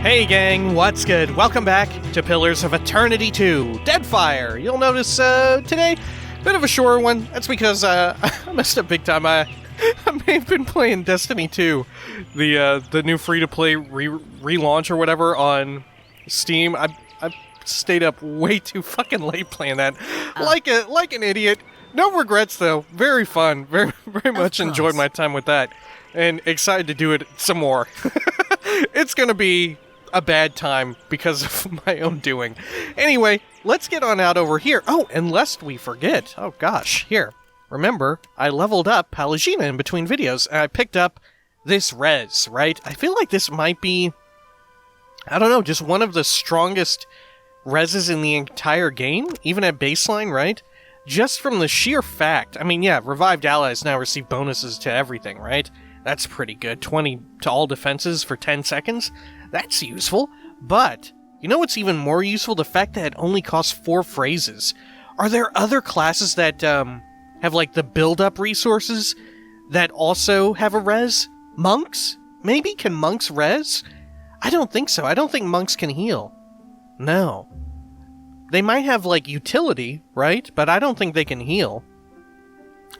Hey gang, what's good? Welcome back to Pillars of Eternity 2, Deadfire. You'll notice today, bit of a shorter one. That's because I messed up big time. I may have been playing Destiny 2, the new free-to-play relaunch or whatever on Steam. I stayed up way too fucking late playing that, like an idiot. No regrets though. Very fun. Very much enjoyed my time with that, and excited to do it some more. It's gonna be a bad time because of my own doing. Anyway, let's get on out over here. Oh, and lest we forget, oh gosh, here. Remember, I leveled up Pallegina in between videos, and I picked up this res, right? I feel like this might be, I don't know, just one of the strongest reses in the entire game, even at baseline, right? Just from the sheer fact, I mean, yeah, revived allies now receive bonuses to everything, right? That's pretty good. 20 to all defenses for 10 seconds. That's useful. But, you know what's even more useful? The fact that it only costs 4 phrases. Are there other classes that have, like, the build-up resources that also have a res? Monks? Maybe? Can monks res? I don't think so. I don't think monks can heal. No. They might have, like, utility, right? But I don't think they can heal.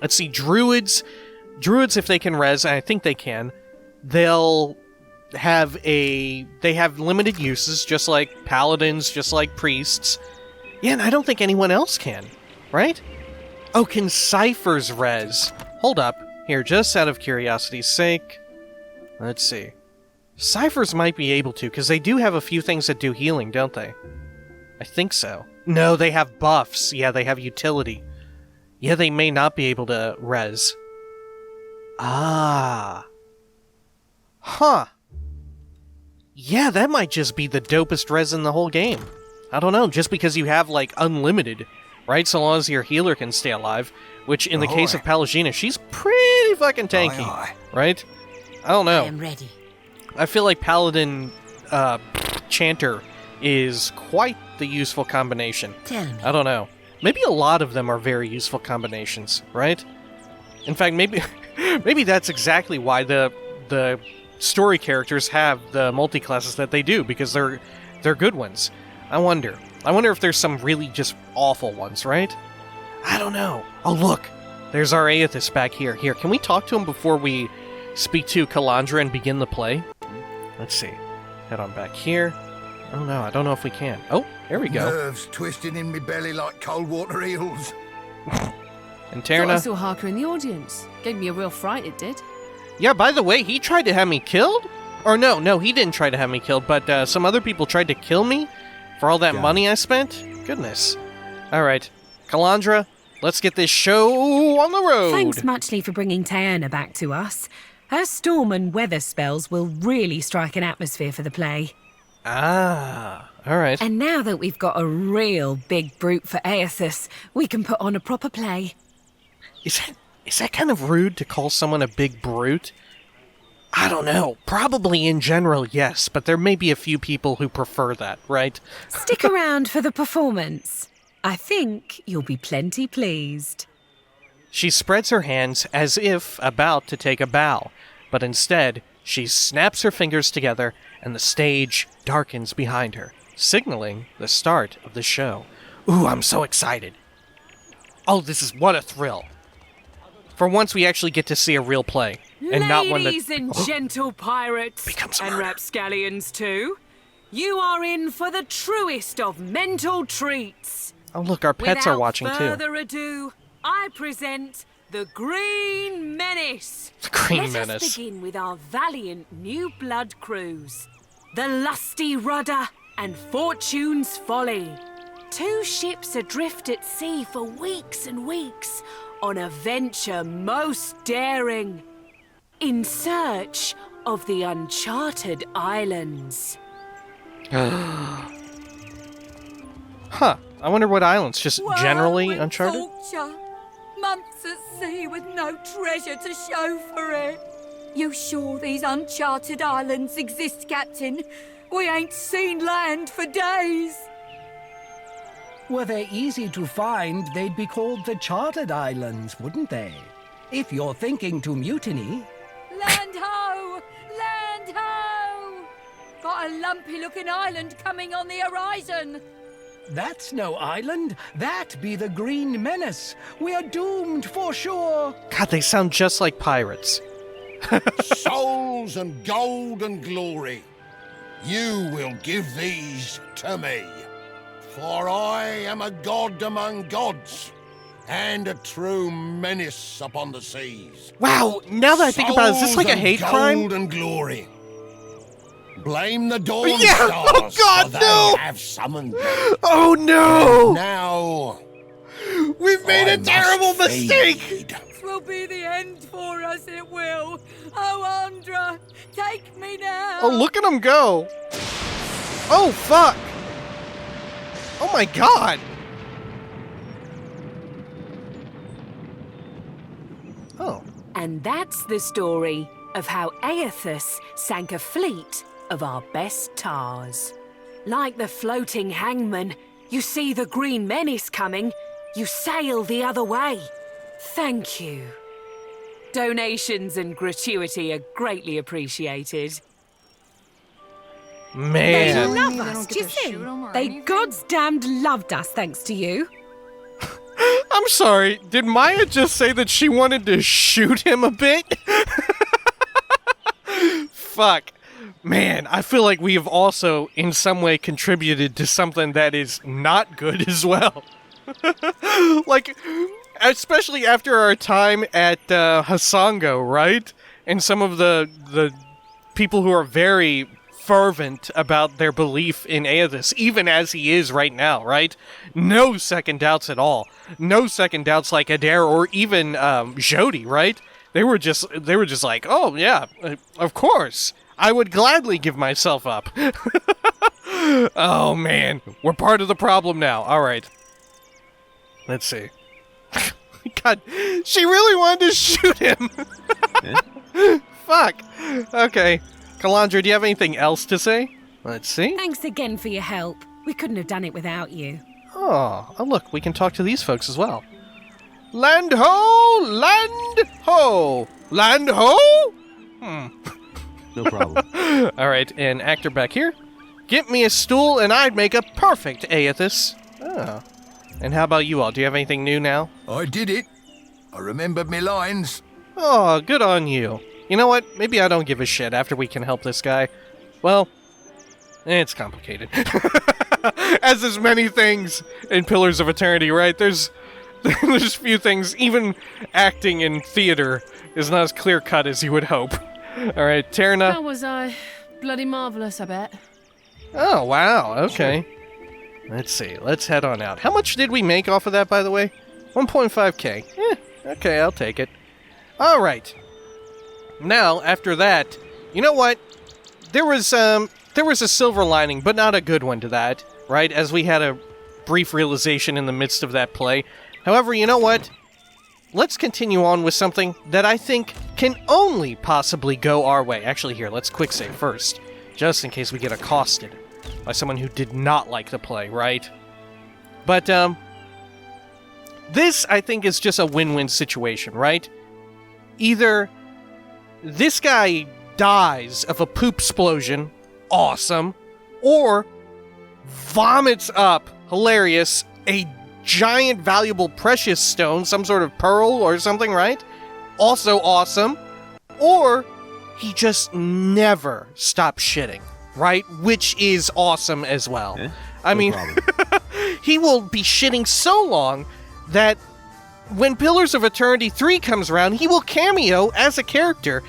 Let's see, druids, if they can res, and I think they can, they have limited uses, just like paladins, just like priests. Yeah, and I don't think anyone else can, right? Oh, can ciphers res? Hold up. Here, just out of curiosity's sake. Let's see. Ciphers might be able to, because they do have a few things that do healing, don't they? I think so. No, they have buffs. Yeah, they have utility. Yeah, they may not be able to res. Ah. Huh. Yeah, that might just be the dopest res in the whole game. I don't know, just because you have, like, unlimited, right? So long as your healer can stay alive, which in the case of Pallegina, she's pretty fucking tanky, right? I don't know. I am ready. I feel like Paladin Chanter is quite the useful combination. Tell me. I don't know. Maybe a lot of them are very useful combinations, right? In fact, maybe that's exactly why the story characters have the multi-classes that they do, because they're good ones. I wonder if there's some really just awful ones, right? I don't know. Oh, look! There's our Aethys back here. Here, can we talk to him before we speak to Calandra and begin the play? Let's see. Head on back here. Oh no, I don't know if we can. Oh, there we go. Nerves twisting in me belly like cold water eels. And Thought I Terna. saw Harker in the audience. Gave me a real fright, it did. Yeah, by the way, he tried to have me killed? Or no, he didn't try to have me killed, but some other people tried to kill me for all that money I spent? Goodness. Alright, Calandra, let's get this show on the road. Thanks muchly for bringing Taerna back to us. Her storm and weather spells will really strike an atmosphere for the play. Ah, alright. And now that we've got a real big brute for Aethys, we can put on a proper play. Is that kind of rude to call someone a big brute? I don't know. Probably in general, yes, but there may be a few people who prefer that, right? Stick around for the performance. I think you'll be plenty pleased. She spreads her hands as if about to take a bow, but instead, she snaps her fingers together and the stage darkens behind her, signaling the start of the show. Ooh, I'm so excited. Oh, what a thrill. For once, we actually get to see a real play, and not one that... Ladies and gentle pirates, Becomes a and murder. rapscallions too, you are in for the truest of mental treats. Oh, look, our pets are watching, Without too. further ado, I present the Green Menace. The Green Let Menace. us begin with our valiant new blood crews. The Lusty Rudder and Fortune's Folly. 2 ships adrift at sea for weeks and weeks on a venture most daring, in search of the uncharted islands. Huh. I wonder what islands. Just generally uncharted? Vulture. Months at sea with no treasure to show for it. You sure these uncharted islands exist, Captain? We ain't seen land for days. Were they easy to find, they'd be called the Chartered Islands, wouldn't they? If you're thinking to mutiny... Land ho! Land ho! Got a lumpy-looking island coming on the horizon. That's no island. That be the Green Menace. We are doomed for sure. God, they sound just like pirates. Souls and gold and glory, you will give these to me. For I am a god among gods, and a true menace upon the seas. Wow, now that I think about it, is this like a hate crime? Gold and glory. Blame the dawn Yeah, stars, oh God, for no! they have summoned me. Oh no! Now We've made I a terrible must mistake! feed. Will be the end for us, it will. Oh, Andra, take me now. Oh, look at him go! Oh, fuck! Oh my god! Oh. And that's the story of how Aethys sank a fleet of our best tars. Like the floating hangman, you see the green menace coming, you sail the other way. Thank you. Donations and gratuity are greatly appreciated. They Man. love They us, don't do get you to see? shoot 'em or They anything? God's damned loved us thanks to you. I'm sorry, did Maya just say that she wanted to shoot him a bit? Fuck. Man, I feel like we have also, in some way, contributed to something that is not good as well. Like, especially after our time at Hasango, right? And some of the people who are very fervent about their belief in Aethys, even as he is right now, right? No second doubts at all. No second doubts like Adair or even Jody, right? They were just like, oh yeah, of course, I would gladly give myself up. Oh man, we're part of the problem now. All right, let's see. God, she really wanted to shoot him. Fuck. Okay. Kalandra, do you have anything else to say? Let's see. Thanks again for your help. We couldn't have done it without you. Oh, look, we can talk to these folks as well. Land ho! Land ho! Land ho! No problem. All right, and actor back here. Get me a stool and I'd make a perfect Aethys. Oh. And how about you all? Do you have anything new now? I did it. I remembered me lines. Oh, good on you. You know what? Maybe I don't give a shit after we can help this guy. Well, it's complicated. As there's many things in Pillars of Eternity, right? There's a few things. Even acting in theater is not as clear-cut as you would hope. All right, Terna. That was, bloody marvellous, I bet. Oh, wow. Okay. Let's see. Let's head on out. How much did we make off of that, by the way? 1.5k. Okay, I'll take it. All right. Now, after that, you know what? There was a silver lining, but not a good one to that, right? As we had a brief realization in the midst of that play. However, you know what? Let's continue on with something that I think can only possibly go our way. Actually, here, let's quick save first, just in case we get accosted by someone who did not like the play, right? But, this, I think, is just a win-win situation, right? Either this guy dies of a poop explosion, awesome, or vomits up, hilarious, a giant valuable precious stone, some sort of pearl or something, right? Also awesome. Or he just never stops shitting, right? Which is awesome as well. I mean, he will be shitting so long that when Pillars of Eternity 3 comes around, he will cameo as a character,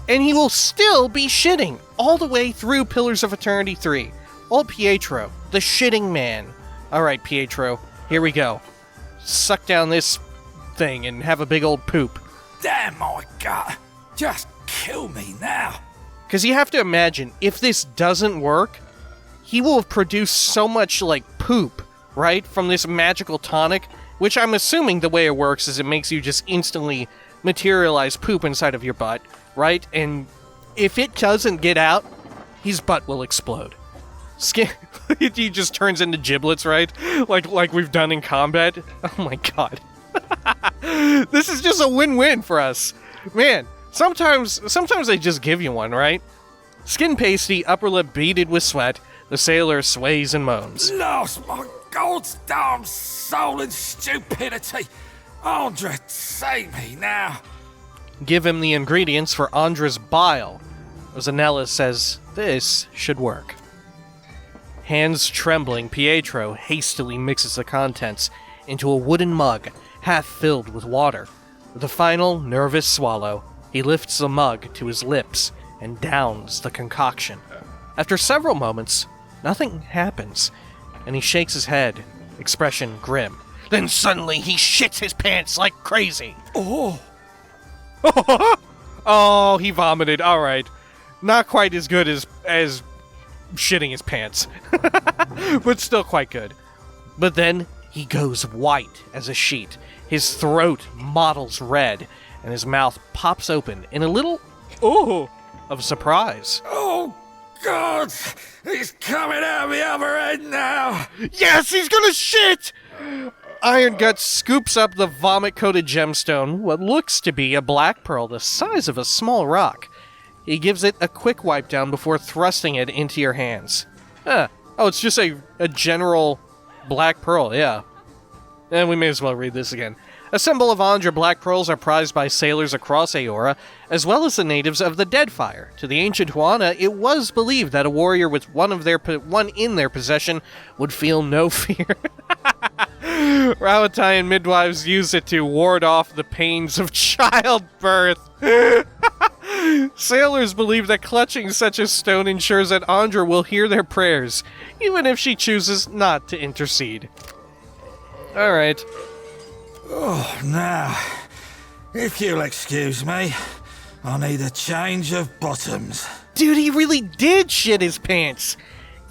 and he will still be shitting all the way through Pillars of Eternity 3. Old Pietro, the shitting man. All right, Pietro, here we go. Suck down this thing and have a big old poop. Damn my gut! Just kill me now! Because you have to imagine, if this doesn't work, he will have produced so much, like, poop, right, from this magical tonic, which I'm assuming the way it works is it makes you just instantly materialize poop inside of your butt, right? And if it doesn't get out, his butt will explode. He just turns into giblets, right? Like we've done in combat. Oh my god. This is just a win-win for us. Man, sometimes they just give you one, right? Skin pasty, upper lip beaded with sweat, the sailor sways and moans. Lost my God's damn soul in stupidity. Andre, save me now. Give him the ingredients for Andra's bile. Rosanella says this should work. Hands trembling, Pietro hastily mixes the contents into a wooden mug, half filled with water. With a final, nervous swallow, he lifts the mug to his lips and downs the concoction. After several moments, nothing happens, and he shakes his head, expression grim. Then suddenly he shits his pants like crazy. Oh. Oh, he vomited. All right. Not quite as good as shitting his pants, but still quite good. But then he goes white as a sheet. His throat mottles red, and his mouth pops open in a little of surprise. Oh, God! He's coming out the other end now! Yes, he's gonna shit! Iron Guts scoops up the vomit-coated gemstone, what looks to be a black pearl the size of a small rock. He gives it a quick wipe down before thrusting it into your hands. Oh, it's just a general black pearl, yeah. And we may as well read this again. A symbol of Andra, black pearls are prized by sailors across Aora, as well as the natives of the Deadfire. To the ancient Huana, it was believed that a warrior with one in their possession would feel no fear. Rawatayan midwives use it to ward off the pains of childbirth. Sailors believe that clutching such a stone ensures that Andra will hear their prayers, even if she chooses not to intercede. Alright. Oh, now, if you'll excuse me, I need a change of bottoms. Dude, he really did shit his pants.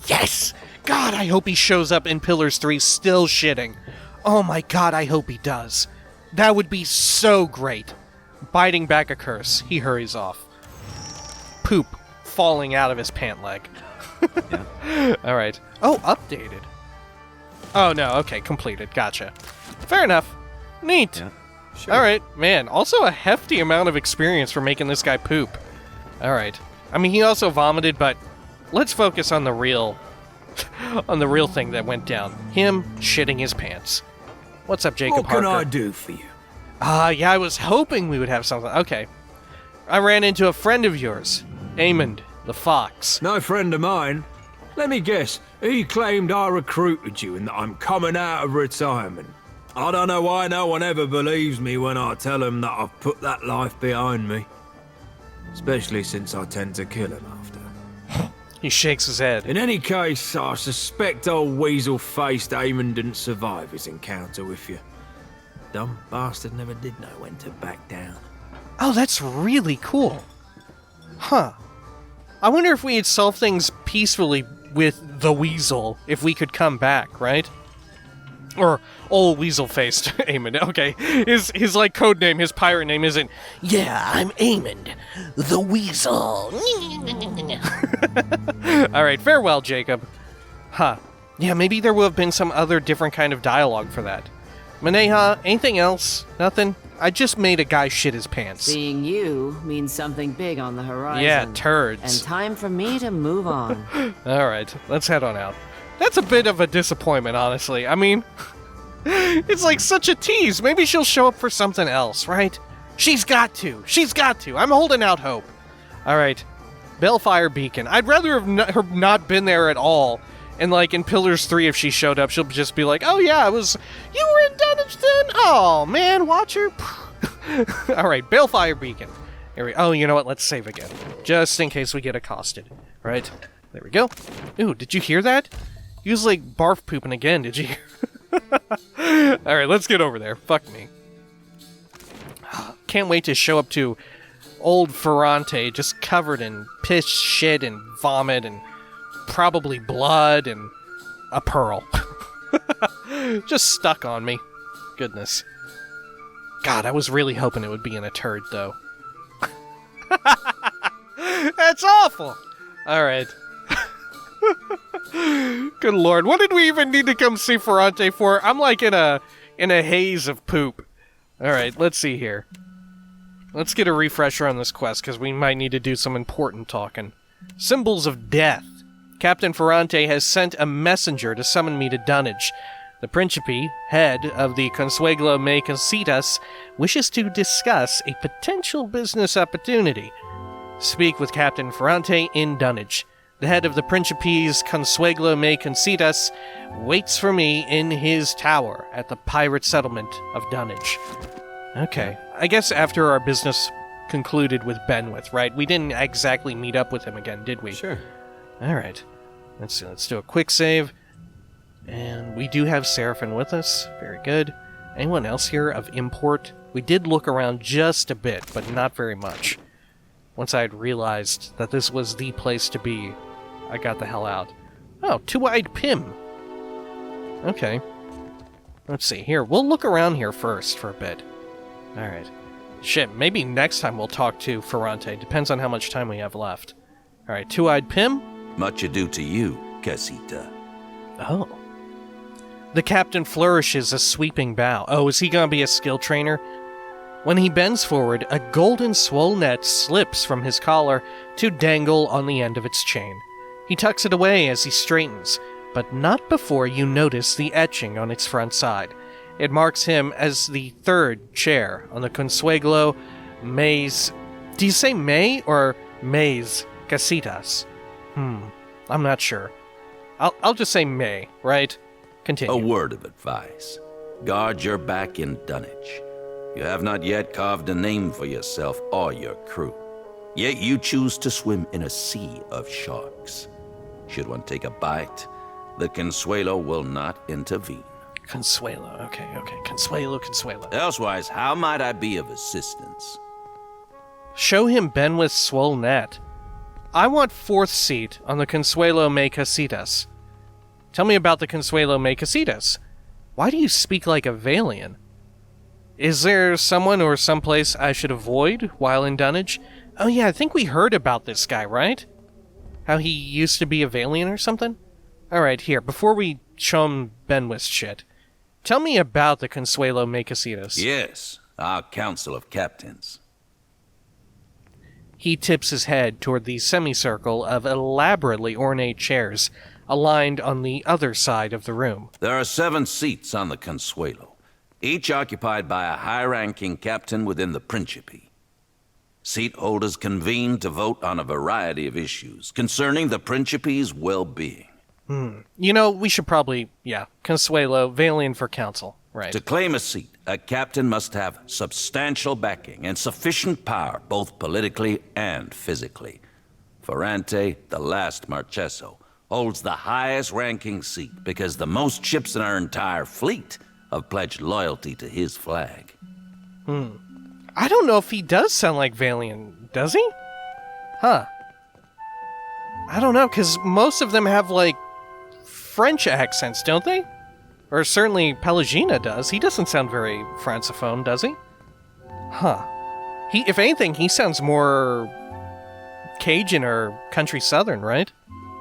Yes! God, I hope he shows up in Pillars 3 still shitting. Oh my god, I hope he does. That would be so great. Biting back a curse, he hurries off. Poop falling out of his pant leg. Yeah. Alright. Oh, updated. Oh no, okay, completed. Gotcha. Fair enough. Neat. Yeah. Sure. Alright, man. Also a hefty amount of experience for making this guy poop. Alright. I mean, he also vomited, but let's focus on the real thing that went down. Him shitting his pants. What's up, Jacob Harker? What can I do for you? Yeah, I was hoping we would have something. Okay. I ran into a friend of yours, Amond, the fox. No friend of mine. Let me guess, he claimed I recruited you and that I'm coming out of retirement. I don't know why no one ever believes me when I tell him that I've put that life behind me. Especially since I tend to kill him after. He shakes his head. In any case, I suspect old weasel-faced Eamon didn't survive his encounter with you. Dumb bastard never did know when to back down. Oh, that's really cool. Huh. I wonder if we had solved things peacefully with the weasel, if we could come back, right? Or old weasel-faced Amond. Okay, his like code name, his pirate name isn't, yeah, I'm Amond, the weasel. Alright, farewell, Jacob. Huh. Yeah, maybe there will have been some other different kind of dialogue for that. Maneha, anything else? Nothing? I just made a guy shit his pants. Seeing you means something big on the horizon. Yeah, turds. And time for me to move on. Alright, let's head on out. That's a bit of a disappointment, honestly. I mean, it's like such a tease. Maybe she'll show up for something else, right? She's got to. She's got to. I'm holding out hope. Alright, Balefire Beacon. I'd rather have her not been there at all. And like in Pillars 3, if she showed up, she'll just be like, oh yeah, you were in Dungeon? Oh man, Watcher. Alright, Balefire Beacon. Oh, you know what? Let's save again. Just in case we get accosted. Right? There we go. Ooh, did you hear that? He was like barf pooping again, did you? Alright, let's get over there. Fuck me. Can't wait to show up to old Furrante just covered in piss, shit, and vomit, and probably blood, and a pearl. Just stuck on me. Goodness. God, I was really hoping it would be in a turd, though. That's awful! Alright. Good lord, what did we even need to come see Furrante for? I'm like in a haze of poop. Alright, let's see here. Let's get a refresher on this quest, because we might need to do some important talking. Symbols of death. Captain Furrante has sent a messenger to summon me to Dunwich. The Principe, head of the Consuelo Me Casitas, wishes to discuss a potential business opportunity. Speak with Captain Furrante in Dunwich. The head of the Principe's Consuelo Me Casitas waits for me in his tower at the pirate settlement of Dunwich. Okay, I guess after our business concluded with Benwith, right? We didn't exactly meet up with him again, did we? Sure. Alright. Let's do a quick save. And we do have Seraphim with us. Very good. Anyone else here of import? We did look around just a bit, but not very much. Once I had realized that this was the place to be, I got the hell out. Oh, Two-Eyed Pim. Okay. Let's see. Here, we'll look around here first for a bit. Alright. Shit, maybe next time we'll talk to Furrante. Depends on how much time we have left. Alright, Two-Eyed Pim? Much ado to you, Casita. Oh. The captain flourishes a sweeping bow. Oh, is he gonna be a skill trainer? When he bends forward, a golden swollnet slips from his collar to dangle on the end of its chain. He tucks it away as he straightens, but not before you notice the etching on its front side. It marks him as the third chair on the Consuelo Maze. Do you say May or Maze Casitas? I'm not sure. I'll just say May, right? Continue. A word of advice. Guard your back in Dunwich. You have not yet carved a name for yourself or your crew. Yet you choose to swim in a sea of sharks. Should one take a bite, the Consuelo will not intervene. Consuelo, okay. Consuelo. Elsewise, how might I be of assistance? Show him Benwith's swollnet. I want fourth seat on the Consuelo Me Casitas. Tell me about the Consuelo Me Casitas. Why do you speak like a Valian? Is there someone or someplace I should avoid while in Dunwich? Oh yeah, I think we heard about this guy, right? How he used to be a Valian or something? Alright, here, before we show him Benwith's shit, tell me about the Consuelo Me Casitas. Yes, our Council of Captains. He tips his head toward the semicircle of elaborately ornate chairs aligned on the other side of the room. There are 7 seats on the Consuelo, each occupied by a high-ranking captain within the Principe. Seat holders convene to vote on a variety of issues concerning the Principe's well-being. You know, we should probably, Consuelo, Valian for council, right? To claim a seat, a captain must have substantial backing and sufficient power, both politically and physically. Furrante, the last Marcheso, holds the highest ranking seat because the most ships in our entire fleet have pledged loyalty to his flag. I don't know if he does sound like Valian, does he? Huh. I don't know, because most of them have, like, French accents, don't they? Or certainly Pelagina does. He doesn't sound very Francophone, does he? Huh. If anything, he sounds more Cajun or country southern, right?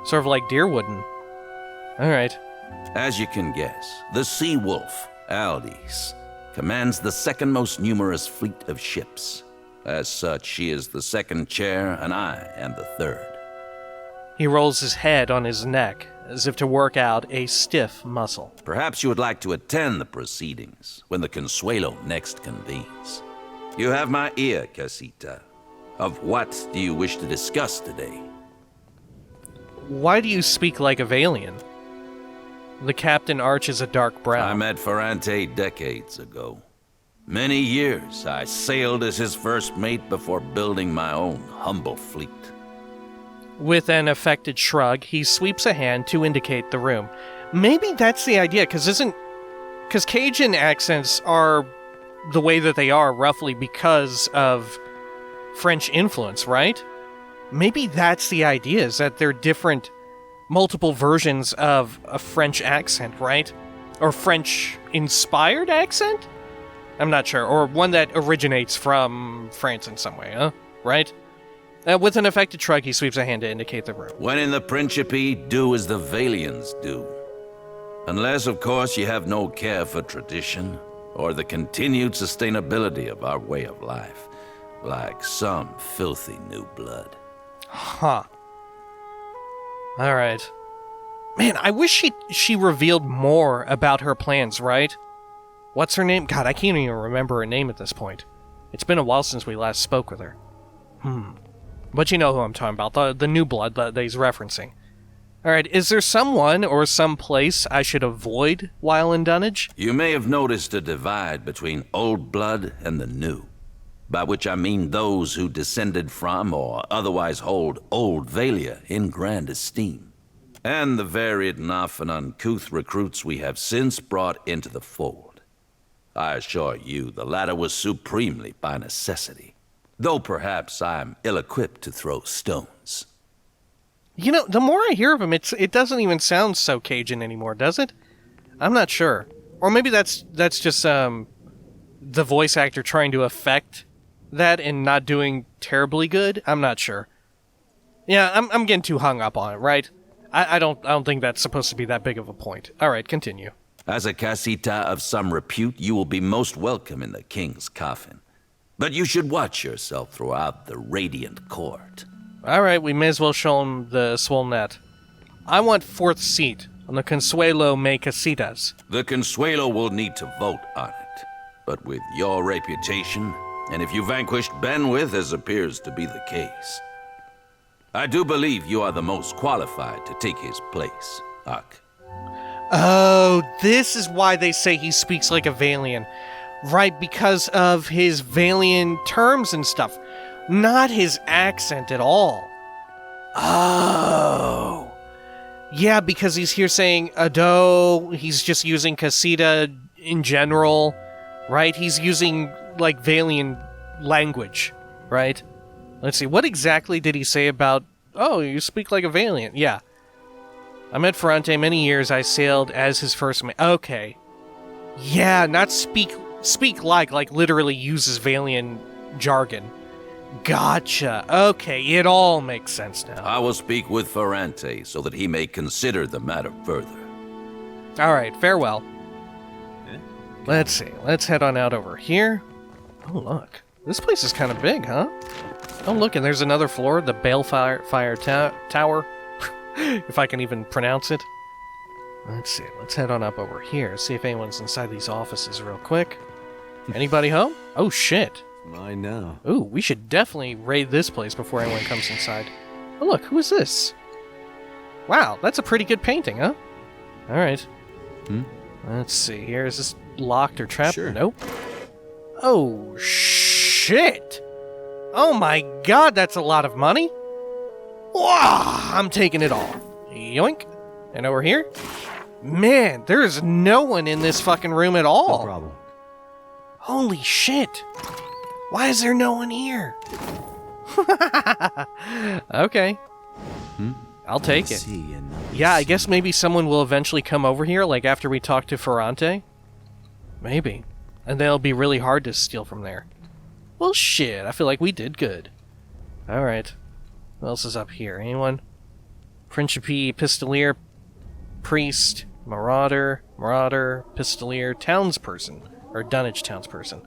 Sort of like Deerwooden. Alright. As you can guess, the Sea Wolf, Aldis, commands the second most numerous fleet of ships. As such, she is the second chair, and I am the third. He rolls his head on his neck, as if to work out a stiff muscle. Perhaps you would like to attend the proceedings when the Consuelo next convenes. You have my ear, Casita. Of what do you wish to discuss today? Why do you speak like a Valian? The captain arches a dark brow. I met Furrante decades ago. Many years I sailed as his first mate before building my own humble fleet. With an affected shrug, he sweeps a hand to indicate the room. Maybe that's the idea, because Cajun accents are the way that they are roughly because of French influence, right? Maybe that's the idea, is that they're different, multiple versions of a French accent, right? Or French-inspired accent? I'm not sure. Or one that originates from France in some way, huh? Right? With an affected shrug, he sweeps a hand to indicate the room. When in the Principe, do as the Valians do. Unless, of course, you have no care for tradition or the continued sustainability of our way of life, like some filthy new blood. Huh. All right. Man, I wish she revealed more about her plans, right? What's her name? God, I can't even remember her name at this point. It's been a while since we last spoke with her. But you know who I'm talking about, the new blood that he's referencing. Alright, is there someone or some place I should avoid while in Dunwich? You may have noticed a divide between old blood and the new, by which I mean those who descended from or otherwise hold old Valia in grand esteem, and the varied and often uncouth recruits we have since brought into the fold. I assure you the latter was supremely by necessity, though perhaps I am ill-equipped to throw stones. You know, the more I hear of him, it doesn't even sound so Cajun anymore, does it? I'm not sure. Or maybe that's just the voice actor trying to affect that and not doing terribly good. I'm not sure. Yeah, I'm getting too hung up on it, right? I don't think that's supposed to be that big of a point. All right, continue. As a casita of some repute, you will be most welcome in the king's coffin. But you should watch yourself throughout the radiant court. Alright, we may as well show him the swollen net. I want 4th seat on the Consuelo Me Casitas. The Consuelo will need to vote on it. But with your reputation, and if you vanquished Benwith, as appears to be the case, I do believe you are the most qualified to take his place, Huck. Oh, this is why they say he speaks like a Valian. Right, because of his Valian terms and stuff. Not his accent at all. Oh. Yeah, because he's here saying Ado, he's just using Casita in general, right? He's using, like, Valian language, right? Let's see, what exactly did he say about, oh, you speak like a Valian? Yeah. I met Furrante many years, I sailed as his first mate. Okay. Yeah, not speak like literally uses Valian jargon. Gotcha. Okay, it all makes sense now. I will speak with Furrante so that he may consider the matter further. Alright, farewell. Let's see. Let's head on out over here. Oh, look. This place is kind of big, huh? Oh, look, and there's another floor, the Balefire Tower. If I can even pronounce it. Let's see. Let's head on up over here. See if anyone's inside these offices real quick. Anybody home? Oh, shit. Mine now. Ooh, we should definitely raid this place before anyone comes inside. Oh, look, who is this? Wow, that's a pretty good painting, huh? Alright. Let's see here. Is this locked or trapped? Sure. Nope. Oh, shit! Oh my god, that's a lot of money! Wow, I'm taking it all. Yoink. And over here? Man, there is no one in this fucking room at all. No problem. Holy shit. Why is there no one here? Okay. I'll take it. Yeah, I guess maybe someone will eventually come over here, like after we talk to Furrante. Maybe. And then it'll be really hard to steal from there. Well, shit, I feel like we did good. Alright. What else is up here? Anyone? Principe, Pistolier, Priest, Marauder, Pistolier, Townsperson. Or Dunwich Townsperson.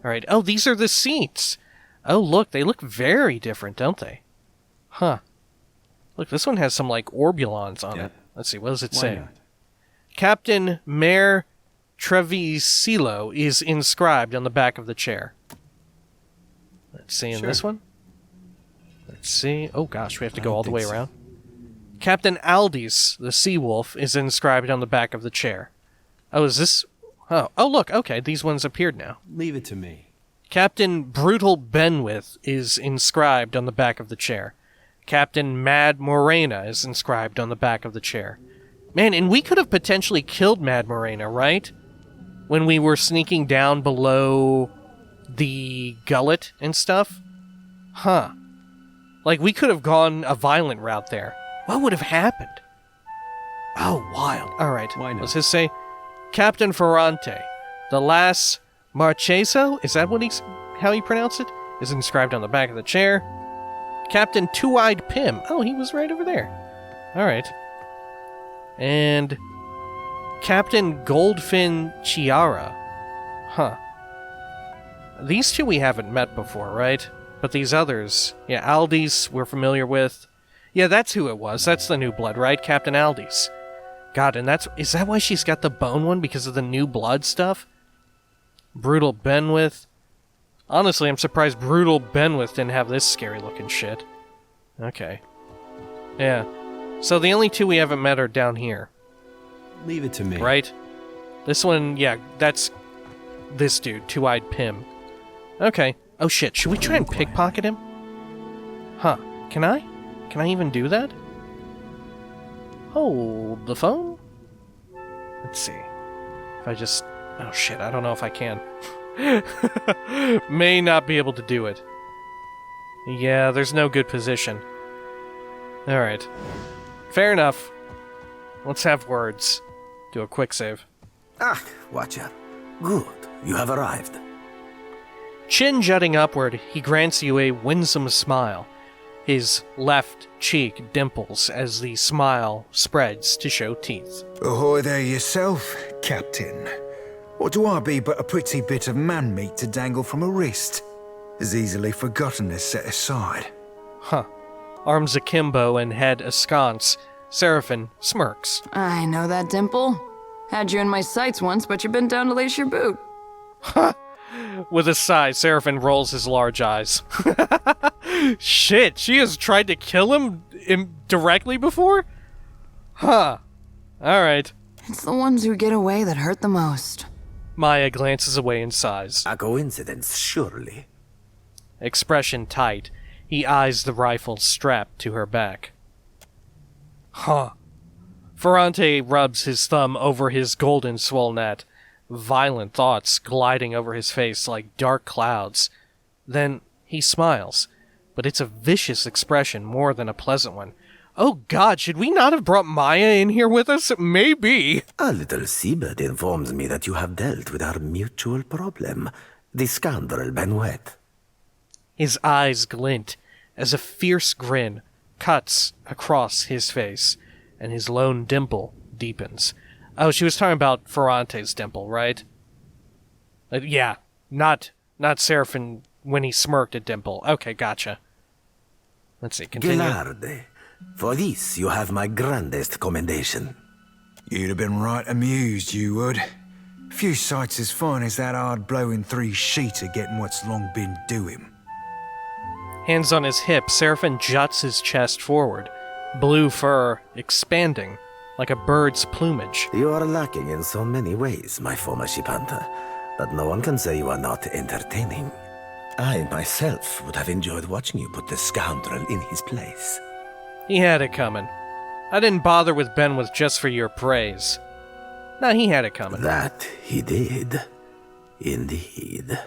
Alright, oh, these are the seats! Oh, look, they look very different, don't they? Huh. Look, this one has some, like, orbulons on it. Let's see, what does it say? Not? Captain Mayor Trevisilo is inscribed on the back of the chair. Let's see, in this one? Let's see. Oh, gosh, we have to go all the way around. Captain Aldis, the sea wolf, is inscribed on the back of the chair. Oh, is this... Oh, look, okay, these ones appeared now. Leave it to me. Captain Brutal Benwith is inscribed on the back of the chair. Captain Mad Morena is inscribed on the back of the chair. Man, and we could have potentially killed Mad Morena, right? When we were sneaking down below the gullet and stuff? Huh. Like, we could have gone a violent route there. What would have happened? Oh, wild. Alright, Why not? what's this say? Captain Furrante, the last Marcheso, is that what how you pronounce it? Is inscribed on the back of the chair. Captain Two-Eyed Pim. Oh, he was right over there. Alright. And Captain Goldfin Chiara. Huh. These two we haven't met before, right? But these others, yeah, Aldis we're familiar with. Yeah, that's who it was. That's the new blood, right? Captain Aldi's. God, and is that why she's got the bone one? Because of the new blood stuff? Brutal Benwith. Honestly, I'm surprised Brutal Benwith didn't have this scary looking shit. Okay. Yeah. So the only two we haven't met are down here. Leave it to me. Right? This one, yeah, that's this dude, Two-Eyed Pim. Okay. Oh shit, should we try and pickpocket him? Huh. Can I? Can I even do that? Hold the phone? Let's see. If I just... Oh shit, I don't know if I can. May not be able to do it. Yeah, there's no good position. Alright. Fair enough. Let's have words. Do a quick save. Ah, Watcher. Good, you have arrived. Chin jutting upward, he grants you a winsome smile. His left cheek dimples as the smile spreads to show teeth. Ahoy there yourself, Captain. What do I be but a pretty bit of man-meat to dangle from a wrist? As easily forgotten as set aside. Huh. Arms akimbo and head askance, Seraphim smirks. I know that dimple. Had you in my sights once, but you bent down to lace your boot. Huh. With a sigh, Seraphim rolls his large eyes. Shit, she has tried to kill him directly before? Huh. Alright. It's the ones who get away that hurt the most. Maya glances away and sighs. A coincidence, surely. Expression tight, he eyes the rifle strapped to her back. Huh. Furrante rubs his thumb over his golden swolnet, violent thoughts gliding over his face like dark clouds. Then he smiles, but it's a vicious expression more than a pleasant one. Oh god, should we not have brought Maya in here with us? Maybe. A little seabird informs me that you have dealt with our mutual problem, the scoundrel Benweth. His eyes glint as a fierce grin cuts across his face, and his lone dimple deepens. Oh, she was talking about Ferrante's dimple, right? Yeah, not Seraphim when he smirked at Dimple. Okay, gotcha. Let's see, continue. Gillarde, for this you have my grandest commendation. You'd have been right amused, you would. Few sights as fine as that hard-blowing three-sheeter getting what's long been due him. Hands on his hip, Seraphim juts his chest forward, blue fur expanding like a bird's plumage. You are lacking in so many ways, my former ship hunter, but no one can say you are not entertaining. I myself would have enjoyed watching you put the scoundrel in his place. He had it coming. I didn't bother with Benwith just for your praise. No, he had it coming. That he did. Indeed.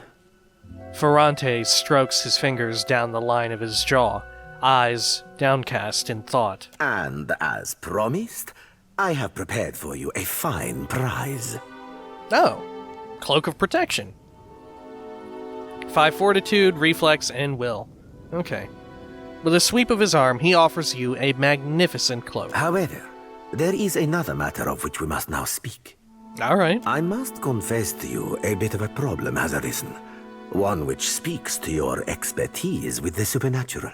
Furrante strokes his fingers down the line of his jaw, eyes downcast in thought. And as promised, I have prepared for you a fine prize. Oh, Cloak of Protection. 5 Fortitude, Reflex, and Will. Okay. With a sweep of his arm, he offers you a magnificent cloak. However, there is another matter of which we must now speak. All right. I must confess to you a bit of a problem has arisen. One which speaks to your expertise with the supernatural.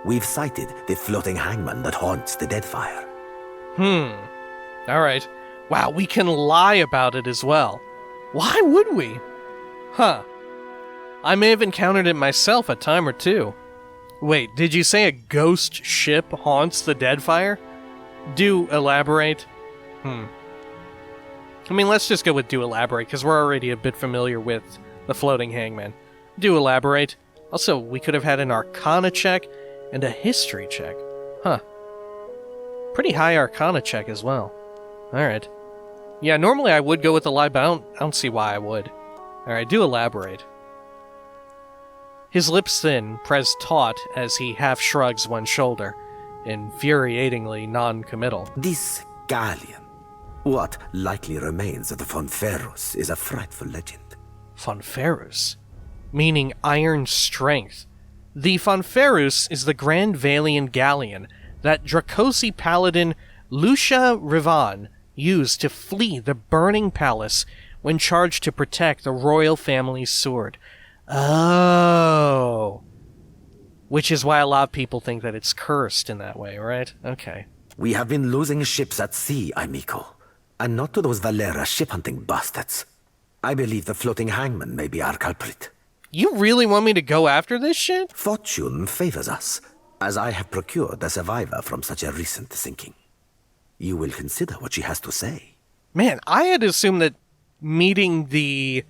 We've sighted the floating hangman that haunts the Deadfire. Alright. Wow, we can lie about it as well. Why would we? Huh. I may have encountered it myself a time or two. Wait, did you say a ghost ship haunts the Deadfire? Do elaborate. I mean, let's just go with do elaborate, because we're already a bit familiar with the floating hangman. Do elaborate. Also, we could have had an Arcana check and a History check. Huh. Pretty high Arcana check as well. Alright. Yeah, normally I would go with the lie, but I don't see why I would. Alright, do elaborate. His lips thin, pressed taut as he half shrugs one shoulder, infuriatingly non-committal. This galleon, what likely remains of the Fonferros, is a frightful legend. Fonferros? Meaning iron strength. The Fonferros is the Grand Valian galleon that Dracosi paladin Lucia Rivan used to flee the burning palace when charged to protect the royal family's sword. Oh. Which is why a lot of people think that it's cursed in that way, right? Okay. We have been losing ships at sea, amico. And not to those Valera ship-hunting bastards. I believe the floating hangman may be our culprit. You really want me to go after this shit? Fortune favors us, as I have procured a survivor from such a recent sinking. You will consider what she has to say. Man, I had assumed that meeting the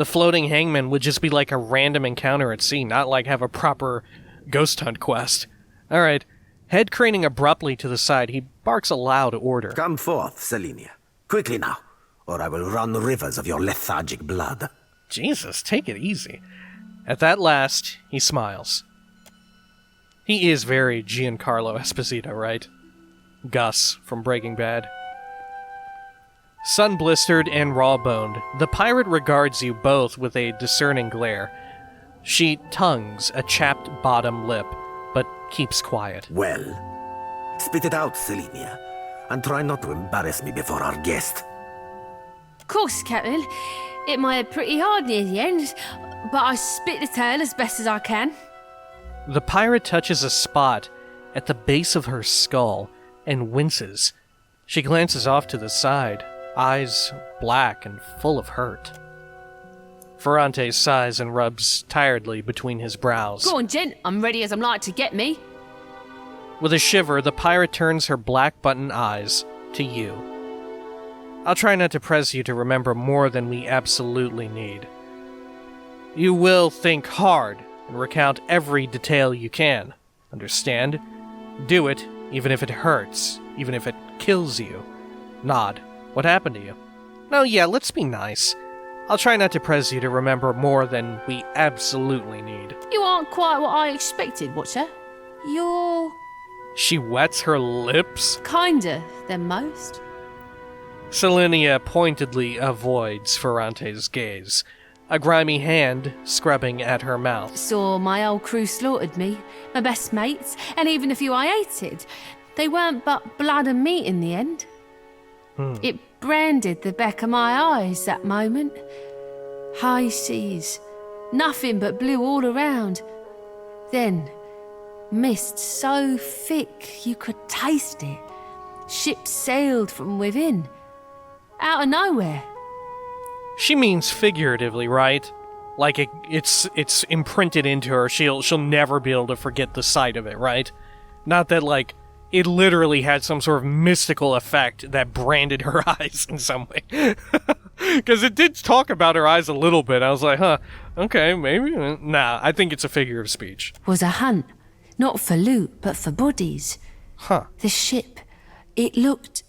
floating hangman would just be like a random encounter at sea, not like have a proper ghost hunt quest. Alright. Head craning abruptly to the side, he barks a loud order. Come forth, Selenia. Quickly now, or I will run rivers of your lethargic blood. Jesus, take it easy. At that last, he smiles. He is very Giancarlo Esposito, right? Gus from Breaking Bad. Sun-blistered and raw-boned, the pirate regards you both with a discerning glare. She tongues a chapped bottom lip, but keeps quiet. Well, spit it out, Selenia, and try not to embarrass me before our guest. Of course, Captain. Hit my head pretty hard near the end, but I spit the tale as best as I can. The pirate touches a spot at the base of her skull and winces. She glances off to the side, eyes black and full of hurt. Furrante sighs and rubs tiredly between his brows. Go on, gent. I'm ready as I'm like to get me. With a shiver, the pirate turns her black button eyes to you. I'll try not to press you to remember more than we absolutely need. You will think hard and recount every detail you can. Understand? Do it, even if it hurts, even if it kills you. Nod. What happened to you? No, yeah, let's be nice. I'll try not to press you to remember more than we absolutely need. You aren't quite what I expected, Watcher. You're She wets her lips. kinder than most. Selenia pointedly avoids Ferrante's gaze, a grimy hand scrubbing at her mouth. Saw my old crew slaughtered me, my best mates, and even a few I hated. They weren't but blood and meat in the end. It branded the back of my eyes that moment. High seas, nothing but blue all around. Then, mist so thick you could taste it. Ships sailed from within, out of nowhere. She means figuratively, right? Like it's imprinted into her. She'll never be able to forget the sight of it, right? Not that like it literally had some sort of mystical effect that branded her eyes in some way. Because it did talk about her eyes a little bit. I was like, huh, okay, maybe. Nah, I think it's a figure of speech. Was a hunt, not for loot, but for bodies. Huh. The ship, it looked...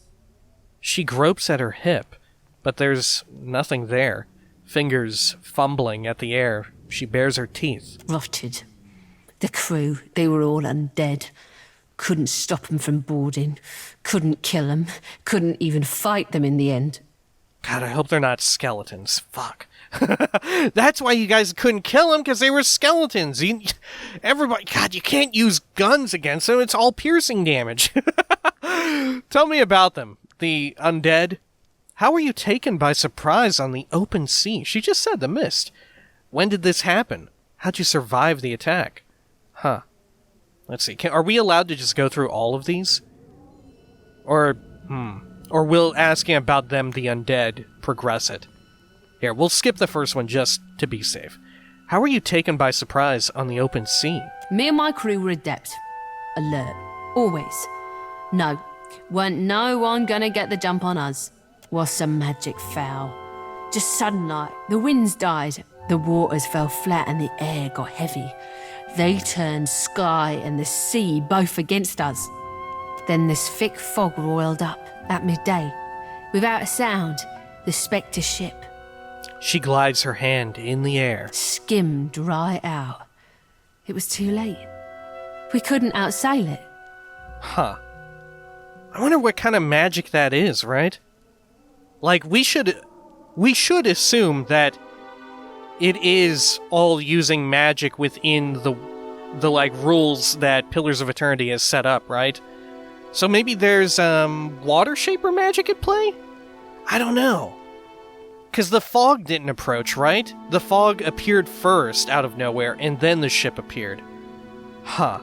She gropes at her hip, but there's nothing there. Fingers fumbling at the air, she bares her teeth. Rotted. The crew, they were all undead. Couldn't stop them from boarding. Couldn't kill them. Couldn't even fight them in the end. God, I hope they're not skeletons. Fuck. That's why you guys couldn't kill them, because they were skeletons. Everybody, God, you can't use guns against them. It's all piercing damage. Tell me about them. The undead. How were you taken by surprise on the open sea? She just said the mist. When did this happen? How'd you survive the attack? Huh. Let's see. Are we allowed to just go through all of these? Or will asking about them, the undead, progress it? Here, we'll skip the first one just to be safe. How were you taken by surprise on the open sea? Me and my crew were adept. Alert. Always. No. Weren't no one gonna get the jump on us. Was some magic foul. Just sudden like, the winds died, the waters fell flat and the air got heavy. They turned sky and the sea both against us. Then this thick fog roiled up at midday. Without a sound, the spectre ship. She glides her hand in the air. Skimmed right out. It was too late. We couldn't outsail it. Huh. I wonder what kind of magic that is, right? Like, we should assume that it is all using magic within the like rules that Pillars of Eternity has set up, right? So maybe there's water shaper magic at play? I don't know. Because the fog didn't approach, right? The fog appeared first out of nowhere, and then the ship appeared. Huh.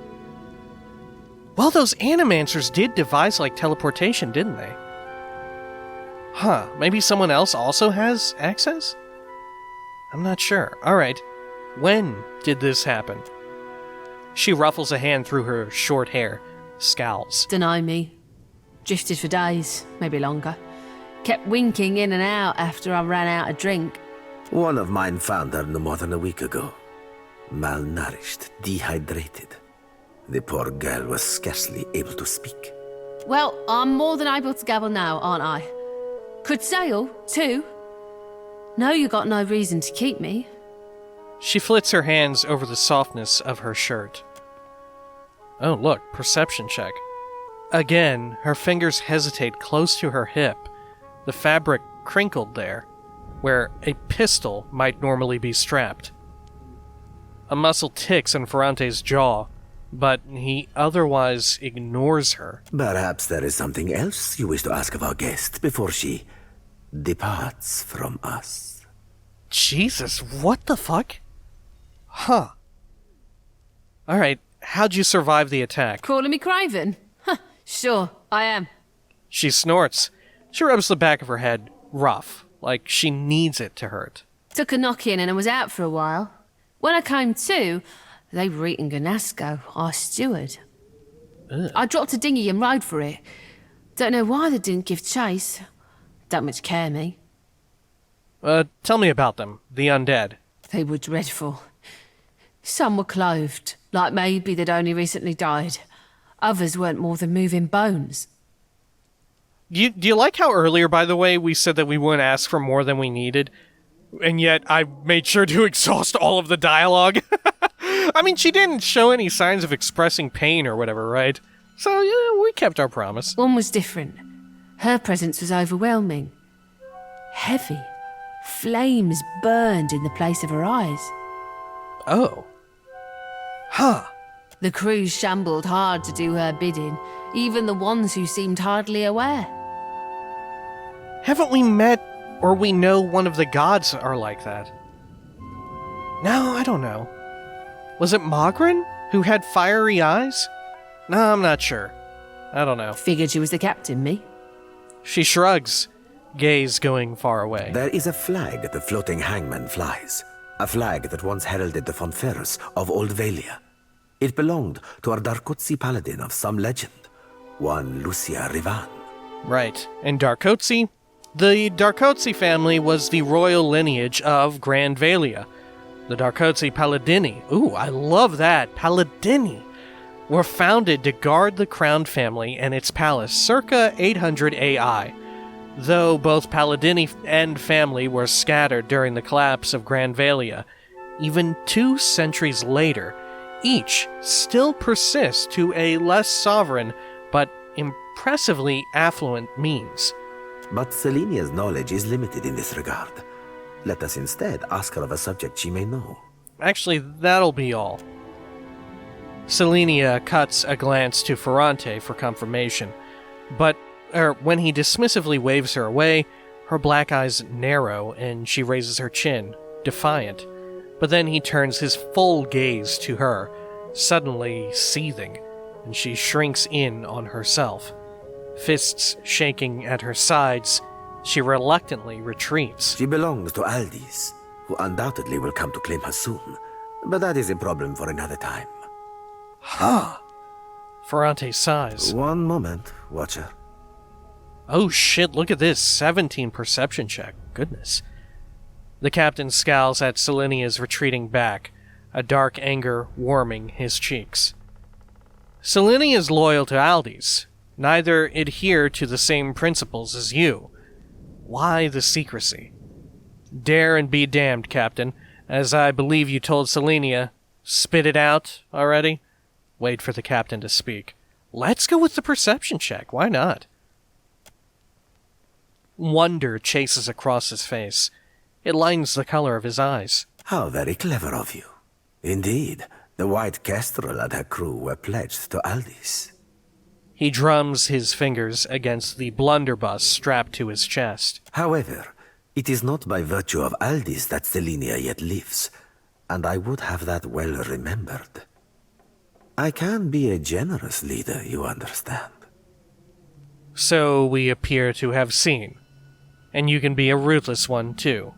Well, those animancers did devise, like, teleportation, didn't they? Huh. Maybe someone else also has access? I'm not sure. Alright. When did this happen? She ruffles a hand through her short hair, scowls. Dunno me. Drifted for days, maybe longer. Kept winking in and out after I ran out of drink. One of mine found her no more than a week ago. Malnourished, dehydrated. The poor girl was scarcely able to speak. Well, I'm more than able to gabble now, aren't I? Could sail, too. No, you got no reason to keep me. She flits her hands over the softness of her shirt. Oh, look, perception check. Again, her fingers hesitate close to her hip, the fabric crinkled there, where a pistol might normally be strapped. A muscle ticks in Furrante's jaw, but he otherwise ignores her. Perhaps there is something else you wish to ask of our guest before she departs from us. Jesus, what the fuck? Huh. Alright, how'd you survive the attack? Calling me Craven? Huh, sure, I am. She snorts. She rubs the back of her head, rough, like she needs it to hurt. Took a knock-in and I was out for a while. When I came to, they were eating Ganasco, our steward. Ugh. I dropped a dinghy and rode for it. Don't know why they didn't give chase. Don't much care me. Tell me about them, the undead. They were dreadful. Some were clothed, like maybe they'd only recently died. Others weren't more than moving bones. Do you like how earlier, by the way, we said that we wouldn't ask for more than we needed? And yet I made sure to exhaust all of the dialogue. I mean, she didn't show any signs of expressing pain or whatever, right? So, yeah, we kept our promise. One was different. Her presence was overwhelming. Heavy. Flames burned in the place of her eyes. Oh. Huh. The crew shambled hard to do her bidding, even the ones who seemed hardly aware. Haven't we met or we know one of the gods are like that? No, I don't know. Was it Mogren who had fiery eyes? No, I'm not sure. I don't know. Figured she was the captain, me. She shrugs, gaze going far away. There is a flag the floating hangman flies. A flag that once heralded the Fonferus of Old Valia. It belonged to a Darkotsi paladin of some legend, one Lucia Rivan. Right. And Darkotsi? The Darkotsi family was the royal lineage of Grand Valia. The Darkotsi Paladini, ooh, I love that, Paladini, were founded to guard the crowned family and its palace circa 800 AI. Though both Paladini and family were scattered during the collapse of Grand Valia, even 2 centuries later, each still persists to a less sovereign but impressively affluent means. But Selenia's knowledge is limited in this regard. Let us instead ask her of a subject she may know. Actually, that'll be all. Selenia cuts a glance to Furrante for confirmation, but when he dismissively waves her away, her black eyes narrow and she raises her chin, defiant. But then he turns his full gaze to her, suddenly seething, and she shrinks in on herself. Fists shaking at her sides, she reluctantly retreats. She belongs to Aldis, who undoubtedly will come to claim her soon. But that is a problem for another time. Huh. Furrante sighs. One moment, Watcher. Oh shit, look at this. 17 perception check. Goodness. The captain scowls at Selenia's retreating back, a dark anger warming his cheeks. Selenia is loyal to Aldis. Neither adhere to the same principles as you. Why the secrecy? Dare and be damned, Captain. As I believe you told Selenia, spit it out already? Wait for the captain to speak. Let's go with the perception check. Why not? Wonder chases across his face. It lightens the color of his eyes. How very clever of you. Indeed, the White Kestrel and her crew were pledged to Aldis. He drums his fingers against the blunderbuss strapped to his chest. However, it is not by virtue of Aldis that Selenia yet lives, and I would have that well remembered. I can be a generous leader, you understand. So we appear to have seen. And you can be a ruthless one, too.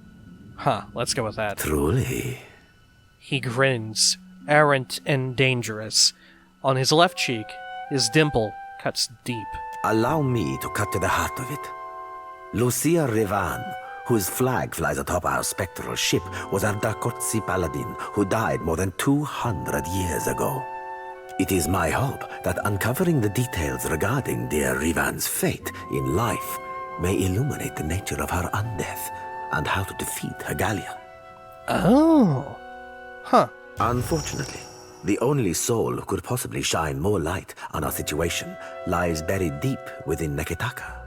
Huh, let's go with that. Truly. He grins, errant and dangerous. On his left cheek, his dimple cuts deep. Allow me to cut to the heart of it. Lucia Revan, whose flag flies atop our spectral ship, was a Darkotsi paladin who died more than 200 years ago. It is my hope that uncovering the details regarding dear Revan's fate in life may illuminate the nature of her undeath and how to defeat her galleon. Oh. Huh. Unfortunately, the only soul who could possibly shine more light on our situation lies buried deep within Neketaka.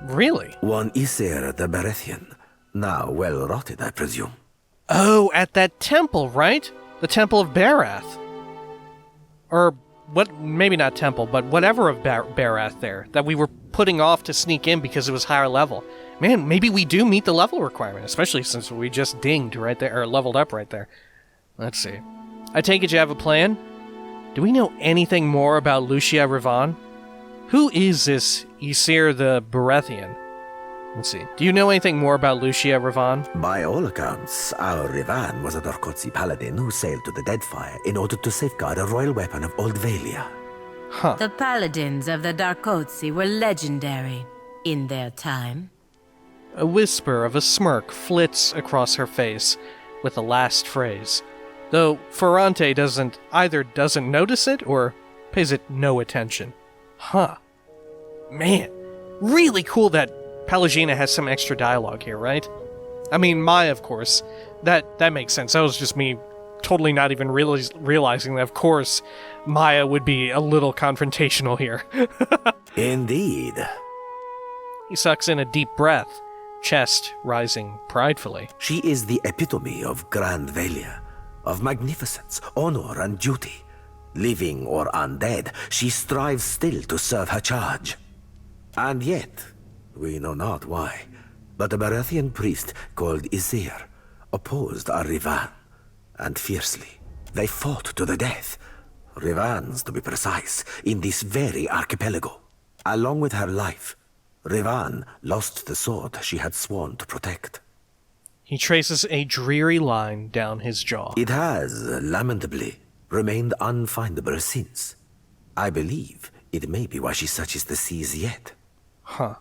Really? One Isir the Berethian, now well rotted, I presume. Oh, at that temple, right? The Temple of Barath. Or, what? Maybe not temple, but whatever of Barath there, that we were putting off to sneak in because it was higher level. Man, maybe we do meet the level requirement, especially since we just dinged right there, or leveled up right there. Let's see. I take it you have a plan? Do we know anything more about Lucia Revan? Who is this Isir the Berethian? Let's see. Do you know anything more about Lucia Revan? By all accounts, our Revan was a Darkotsi paladin who sailed to the Deadfire in order to safeguard a royal weapon of Old Valia. Huh. The paladins of the Darkotsi were legendary in their time. A whisper of a smirk flits across her face with the last phrase, though Furrante doesn't notice it or pays it no attention. Huh. Man, really cool that Pelagina has some extra dialogue here, right? I mean, Maya, of course. That makes sense. That was just me totally not even realizing that, of course, Maya would be a little confrontational here. Indeed. He sucks in a deep breath, chest rising pridefully. She is the epitome of Grand Valia, of magnificence, honor, and duty. Living or undead, she strives still to serve her charge. And yet, we know not why, but a Berethian priest called Isir opposed our Revan, and fiercely. They fought to the death. Revan's, to be precise, in this very archipelago. Along with her life, Revan lost the sword she had sworn to protect. He traces a dreary line down his jaw. It has, lamentably, remained unfindable since. I believe it may be why she searches the seas yet. Huh.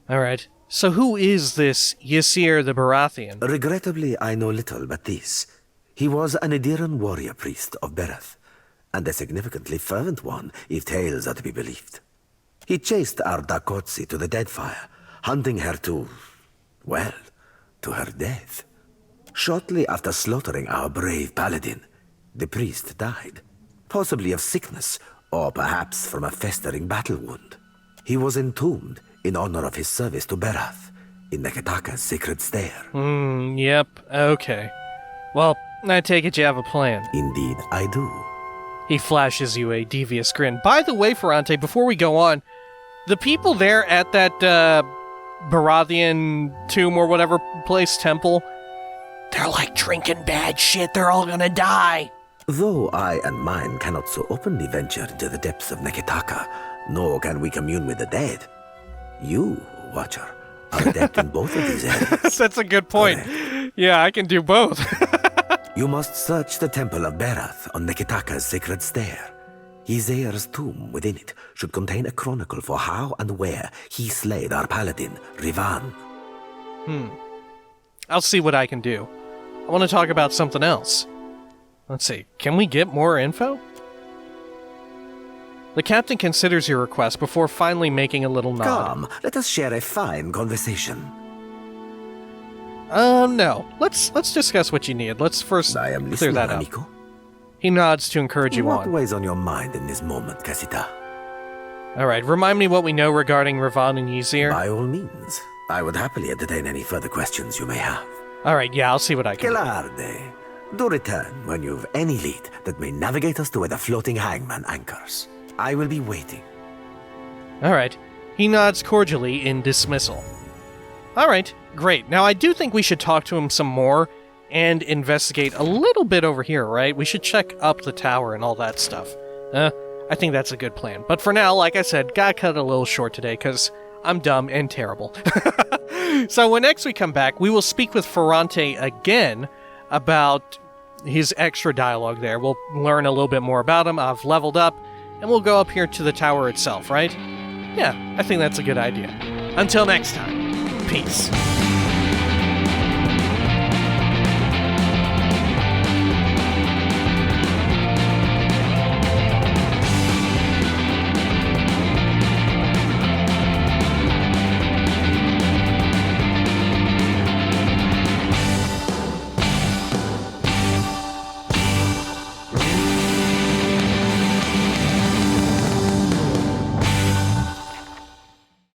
Alright, so who is this Ysir the Berethian? Regrettably, I know little but this. He was an Ediran warrior priest of Berath, and a significantly fervent one, if tales are to be believed. He chased our Darkotsi to the Deadfire, hunting her to, well, to her death. Shortly after slaughtering our brave paladin, the priest died, possibly of sickness, or perhaps from a festering battle wound. He was entombed in honor of his service to Berath, in Neketaka's sacred stair. Yep, okay. Well, I take it you have a plan. Indeed, I do. He flashes you a devious grin. By the way, Furrante, before we go on, the people there at that, Berethian tomb or whatever place, temple, they're like drinking bad shit, they're all gonna die. Though I and mine cannot so openly venture into the depths of Neketaka, nor can we commune with the dead, you, Watcher, are adept in both of these areas. That's a good point. Correct. Yeah, I can do both. You must search the temple of Berath on Neketaka's sacred stair. Ysir's tomb within it should contain a chronicle for how and where he slayed our paladin, Revan. I'll see what I can do. I want to talk about something else. Let's see, can we get more info? The captain considers your request before finally making a little nod. Come, let us share a fine conversation. No. Let's discuss what you need. Let's first clear that up. Amico. He nods to encourage you on. What weighs on your mind in this moment, Casita? Alright, remind me what we know regarding Revan and Ysir. By all means. I would happily entertain any further questions you may have. Alright, yeah, I'll see what I can do. Do return when you've any lead that may navigate us to where the floating hangman anchors. I will be waiting. Alright. He nods cordially in dismissal. Alright, great. Now I do think we should talk to him some more and investigate a little bit over here, right? We should check up the tower and all that stuff. I think that's a good plan. But for now, like I said, gotta cut it a little short today, because I'm dumb and terrible. So when next we come back, we will speak with Furrante again about his extra dialogue there. We'll learn a little bit more about him. I've leveled up, and we'll go up here to the tower itself, right? Yeah, I think that's a good idea. Until next time, peace.